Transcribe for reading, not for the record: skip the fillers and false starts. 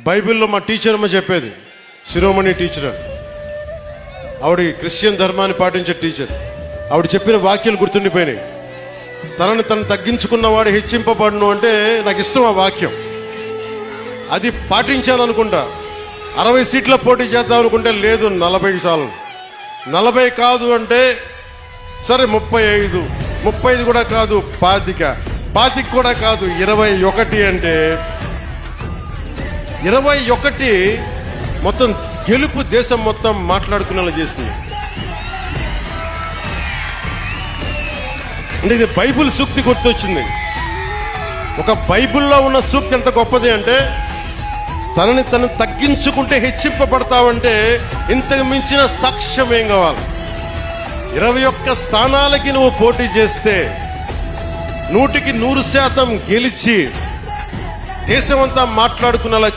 బైబిల్లో మా టీచర్ అమ్మ చెప్పేది, శిరోమణి టీచర్, ఆవిడ క్రిస్టియన్ ధర్మాన్ని పాటించే టీచర్. ఆవిడ చెప్పిన వాక్యాలు గుర్తుండిపోయినాయి. తనను తను తగ్గించుకున్నవాడు హెచ్చింపబడును అంటే నాకు ఇష్టం ఆ వాక్యం. అది పాటించాను అనుకుంటా. 60 సీట్ల పోటీ చేద్దాం అనుకుంటే లేదు, 40 చాలు. 40 కాదు అంటే సరే 35, 35 కూడా కాదు 25 కూడా కాదు 21 అంటే 21 మొత్తం గెలుపు దేశం మొత్తం మాట్లాడుకునేలా చేసింది. అంటే ఇది బైబిల్ సూక్తి గుర్తొచ్చింది. ఒక బైబిల్లో ఉన్న సూక్తి ఎంత గొప్పది అంటే, తనని తను తగ్గించుకుంటే హెచ్చింపబడతావంటే ఇంతకు మించిన సాక్ష్యం ఏం కావాలి? 21 స్థానాలకి నువ్వు పోటీ చేస్తే 100% గెలిచి దేశమంతా మాట్లాడుకునేలా